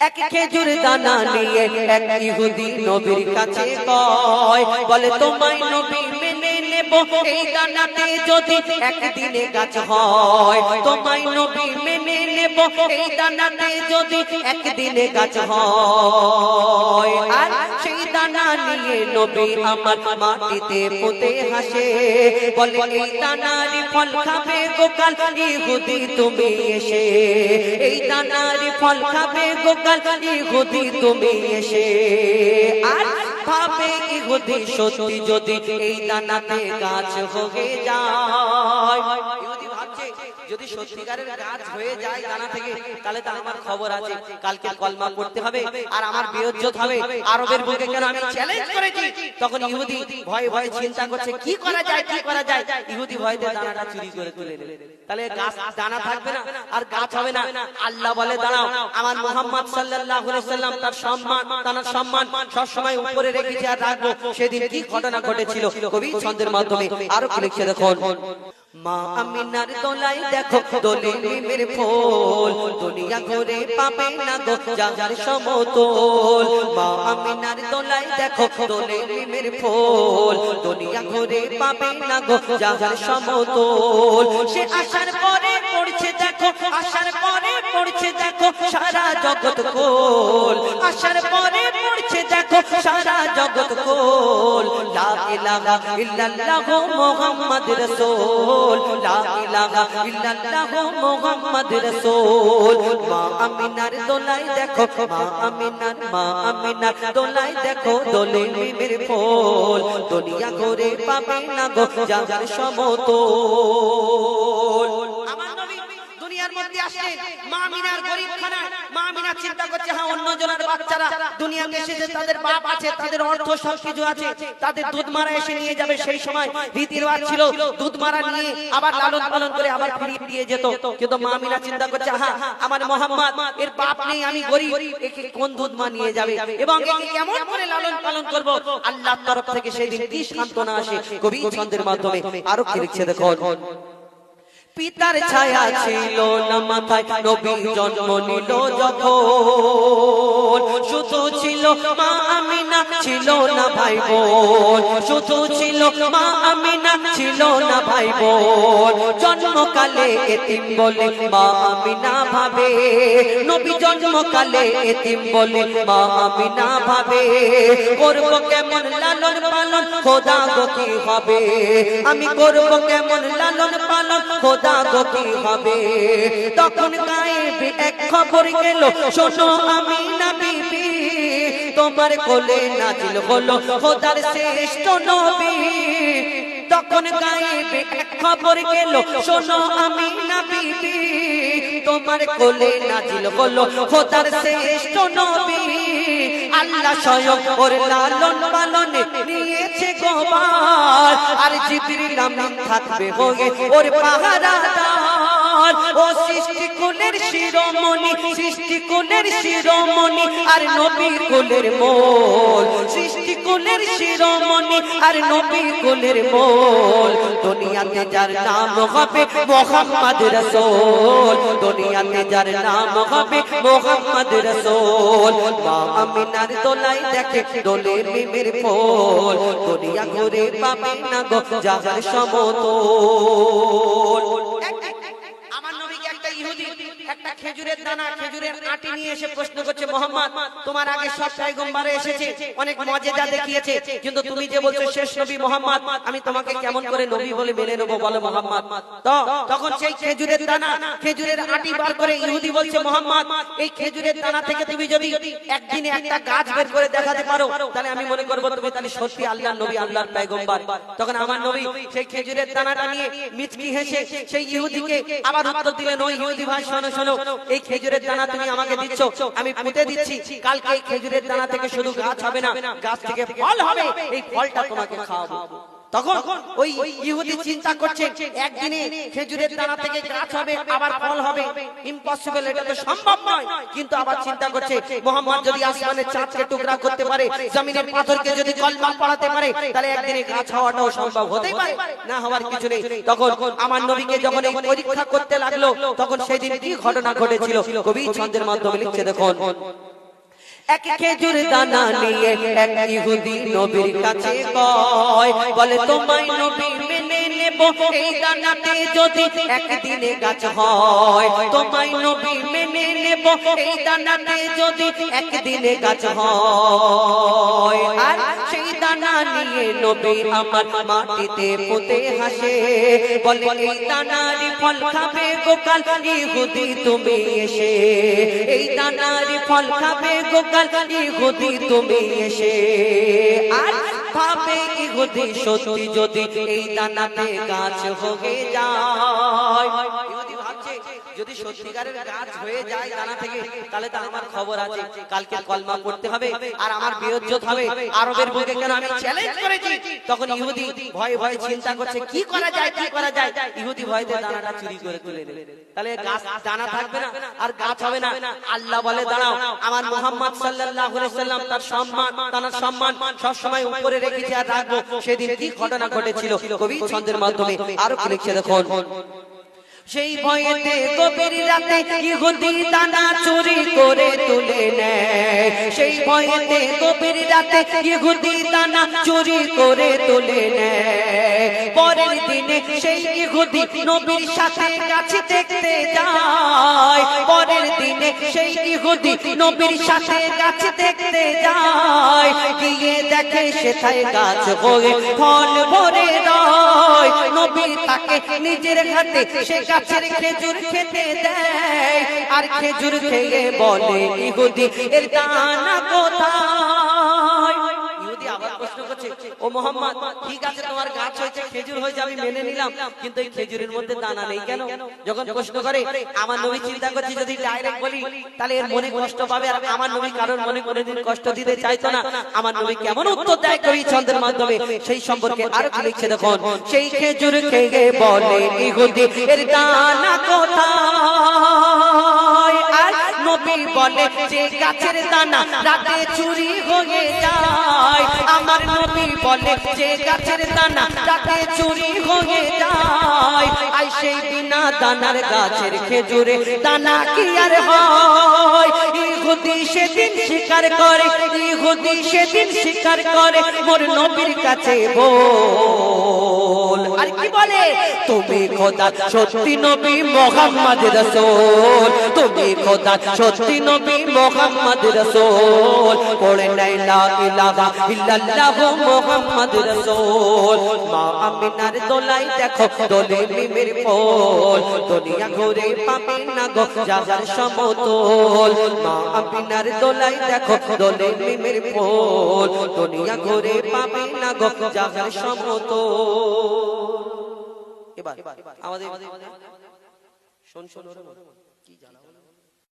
এক খেজুর দানা নিয়ে এক ইহুদি নবীর কাছে কয়, বলে তোমায় নবী মেনে নেব এই দানাতে যদি একদিনে গাছ হয়। তোমায় নবী মেনে নেব এই দানাতে যদি একদিনে গাছ হয়। আর সেই দানা নিয়ে নবী আমার মাটিতে পুঁতে হাসে, বলে এই দানারই ফল খাবে গোকাল ইহুদি তুমি এসে। এই দানারই ফল খাবে গোকাল ইহুদি তুমি এসে। আর ভাবে ইহুদি সত্যি যদি এই দানাতে গাছ হয়ে যায়। ইহুদি ভাবছে যদি সত্যিকারের গাছ হয়ে যায় দানা থেকে, তাহলে তো আমার খবর আছে, কালকে কলমা পড়তে হবে আর আমার বিয়োজ্জত হবে। আরবের বুকে কেন আমি চ্যালেঞ্জ করেছি। তখন ইহুদি ভয়ে ভয়ে চিন্তা করছে কি করা যায়, কি করা যায়। ইহুদি ভয়তে দানাটা চুরি করে তুলে নেবে, তাহলে গাছ দানা থাকবে না আর গাছ হবে না। আল্লাহ বলে দাঁড়াও, আমার মুহাম্মদ সাল্লাল্লাহু আলাইহি সাল্লাম তার সম্মান সব সময় উপরে রেখেছে আর রাখবো। সেদিন কি ঘটনা ঘটেছিল কবি ছন্দের মাধ্যমে আরো কি লিখছে দেখুন। মা আমিনার দোলাই দেখো দোলে নিমের ফুল, দুনিয়া ঘুরে পাবে না গো যার সমতল। মা আমিনার দোলাই দেখো দোলে নিমের ফুল, দুনিয়া ঘুরে পাবে না গো যার সমতল। সে আসার পরে পড়ছে দেখো, আসার পরে পড়ছে দেখো সারা জগৎ কোল। আসার পরে পড়ছে দেখো সারা জগৎ কোল। লা ইলাহা ইল্লাল্লাহ মুহাম্মদ রাসূল, লা ইলাহা ইল্লাল্লাহ মুহাম্মদ রাসূল। মা আমিনার দোলাই দেখো, মা আমিনার দোলাই দেখো দোলে নিমের ফুল, দুনিয়া ঘুরে পাবে না গো যার সমতল। আমার নবী দুনিয়ার মধ্যে আসলেন মা আমিনার গরিবখানায়। মা আমিনা চিন্তা করছে হ্যাঁ অন্য জনের বাচ্চারা দুনিয়াতে এসেছে, তাদের বাপ আছে, তাদের অর্থ সবকিছু আছে, তাদের দুধ মারা এসে নিয়ে যাবে। সেই সময় রীতি রেওয়াজ ছিল দুধ মারা নিয়ে আবার লালন পালন করে আবার ফিরিয়ে দিয়ে যেত। কিন্তু মা আমিনা চিন্তা করছে হ্যাঁ আমার মুহাম্মদ এর বাপ নেই, আমি গরিব, একে কোন দুধ মা নিয়ে যাবে এবং একে কেমন করে লালন পালন করব। আল্লাহর তরফ থেকে সেই দিন কি সান্ত্বনা আসে কবি ছন্দের মাধ্যমে আরো কি লিখছে দেখুন। পিতার ছায়া ছিল না মাথায় নবী জন্ম নিল যখন, শুধু ছিল মা আমিনা ছিল না ভাই বোন। শুধু ছিল মা আমিনা ছিল না ভাই বোন। জন্মকালে এতিম বলে মা আমিনা ভাবে, নবী জন্মকালে এতিম বলে মা আমিনা ভাবে। করব কেমন লালন পালন খোদা গো কি হবে, আমি করব কেমন লালন পালন খোদা কি হবে। তখন গায়েবে এক খবর গেল, শোনো আমিনা বিবি, তোমার কোলে নাজিল হলো খোদার শ্রেষ্ঠ নবী। তখন গায়েবে এক খবর গেল, শোনো আমিনা বিবি, তোমার কোলে নাজিল হলো খোদার শ্রেষ্ঠ নবী। আল্লাহ স্বয়ং ওর লালন পালনে নিয়েছে গোবার, আর জিবরিল আমিন থাকবে হয়ে ওর পাহারাদার। ও সৃষ্টি কুলের শিরোমণি, সৃষ্টি কুলের শিরোমণি আর নবীর কুলের মোল। সৃষ্টি কুলের শিরোমণি আর নবীর কুলের মোল। দুনিয়াতে যার নাম হবে মুহাম্মদ রাসূল, দুনিয়াতে যার নাম হবে মুহাম্মদ রাসূল। মা আমিনার দোলাই দেখে দোলে নিমের ফুল, দুনিয়া ঘুরে পাবে না গো যার সমতল। আমার নবীকে একটা ইহুদি একটা খেজুরের দানা খেজুরের আটি নিয়ে এসে প্রশ্ন করছে, মুহাম্মদ তোমার আগে সব পয়গম্বর এসেছে, অনেক মজেজা দেখিয়েছে, কিন্তু তুমি যে বলছো শেষ নবী মুহাম্মদ, আমি তোমাকে কেমন করে নবী বলে মেনে নেব বলো মুহাম্মদ। তো তখন সেই খেজুরের দানা খেজুরের আটি বার করে ইহুদি বলছে, মুহাম্মদ এই খেজুরের দানা থেকে তুমি যদি একদিনে একটা গাছ বের করে দেখাতে পারো, তাহলে আমি মনে করব তুমি তাহলে সত্যি আল্লাহর নবী, আল্লাহর পয়গম্বর। তখন আমার নবী সেই খেজুরের দানাটা নিয়ে মিচকি হেসে সেই ইহুদিকে আবার উত্তর দিলেন, ওই ইহুদি ভাই শোনো শোনো, এই খেজুরের দানা তুমি আমাকে দিচ্ছ, আমি পুঁতে দিচ্ছি, কালকে এই খেজুরের দানা থেকে শুধু গাছ হবে না, গাছ থেকে ফল হবে, এই ফলটা তোমাকে খাওয়াবো। তখন ওই ইহুদি চিন্তা করছে একদিনে খেজুরের দানা থেকে গাছ হবে আবার ফল হবে, ইম্পসিবল, এটা তো সম্ভব নয়। কিন্তু আবার চিন্তা করছে মুহাম্মদ যদি আসমানের চাঁদকে টুকরা করতে পারে, জমিনের পাথরকে যদি কলমা পড়াতে পারে, তাহলে একদিনে গাছ হওয়াটাও সম্ভব হতেই পারে, না হওয়ার কিছু নেই। তখন আমার নবীকে যখন এই পরীক্ষা করতে লাগলো, তখন সেদিন কি ঘটনা ঘটেছিল কবি ছন্দের মাধ্যমে লিখছে দেখুন। এক খেজুর দানা নিয়ে এক ইহুদি নবীর কাছে কয়, বলে তোমায় নবী মেনে নেব এই দানাতে যদি একদিনে গাছ হয়, তোমায় নবী মেনে নেব এই দানাতে যদি একদিনে গাছ হয়। আর সেই দানা নিয়ে নবী আমার মাটিতে পুঁতে হাসে, বলে এই দানারই ফল খাবে গোকাল ইহুদি তুমি এসে, এই দানারই ফল খাবে গোকাল ইহুদি তুমি এসে। আর ভাবে ইহুদি সত্যি যদি এই দানাতে গাছ হয়ে যায়, ইহুদি ভাবছে যদি সত্যিকারের গাছ হয়ে যায় দানা থেকে, তাহলে তো আমার খবর আছে, কালকে কলমা পড়তে হবে আর আমার বিয়োজ্জত হবে, আরবের বুকে কেন আমি চ্যালেঞ্জ করেছি। তখন ইহুদি ভয়ে ভয়ে চিন্তা করছে কি করা যায়, কি করা যায়। ইহুদি ভয়তে দানাটা চুরি করে তুলে নেবে, তাহলে গাছ দানা থাকবে না আর গাছ হবে না। আল্লাহ বলে দাঁড়াও, আমার মুহাম্মদ সাল্লাল্লাহু আলাইহি সাল্লাম তার সম্মান সব সময় উপরে রেখেছে আর রাখবো। সেদিন কি ঘটনা ঘটেছিল কবি ছন্দের মাধ্যমে আরো কি লিখছে দেখুন। সেই ভয়েতে গভীর রাতে ইহুদি দানা চুরি করে তুলে নেয়, সেই ভয়েতে গভীর রাতে ইহুদি দানা চুরি করে তুলে নেয়। পরের দিনে সেই ইহুদি নবীর সাথে গাছ দেখতে যায়, পরের দিনে সেই ইহুদি নবীর সাথে গাছ দেখতে যায়, গিয়ে দেখে সেথায় গাছ হয়ে ফল ভরে রয়। নবী তাকে নিজের হাতে সে গাছের খেজুর খেতে দেয়, আর খেজুর খেয়ে বলে ইহুদি এর দানা কোথায়। ইহুদি আবার প্রশ্ন করছে, ও মুহাম্মদ ঠিক আছে তোমার গাছ হয়েছে, খেজুর হয়েছে, আমি মেনে নিলাম, কিন্তু এই খেজুরের মধ্যে দানা নেই কেন? যখন প্রশ্ন করে আমার নবী চিন্তা করছে যদি ডাইরেক্ট বলি তাহলে এর মনে কষ্ট পাবে, আর আমার নবী কারোর মনে কোনোদিন কষ্ট দিতে চাইতো না। আমার নবী কেমন উত্তর দেয় কবি ছন্দের মাধ্যমে সেই সম্পর্কে আরো কি লিখছে দেখুন। সেই খেজুর খেয়ে বলে ইহুদি এর দানা কোথায়, আর নবী বলে যে গাছের দানা রাতে চুরি হয়ে যায়। আমার নবী বলে যে গাছের দানা রাতে চুরি হয়ে যায়, আই সেই বিনা দানার গাছের খেজুরে দানা কি আর হয়। ইহুদি সেদিন স্বীকার করে, ইহুদি সেদিন স্বীকার করে মোর নবীর কাছে বল। আর কি বলে, তুমি খোদা সত্যি নবী মুহাম্মদ রাসূল, তুমি খোদা সত্যি নবী মুহাম্মদ রাসূল, পড়ে নাই লা ইলাহা ইল্লাল্লাহ মুহাম্মদ রাসূল। মা আমিনার দোলাই দেখো দোলে মিমের ফুল, দুনিয়া ঘুরে পাবে না গো যার সমতল। মা আমিনার দোলাই দেখো দোলে মিমের ফুল, দুনিয়া ঘুরে পাবে না গো যার সমতল। এবার আমাদের শোন কি জানা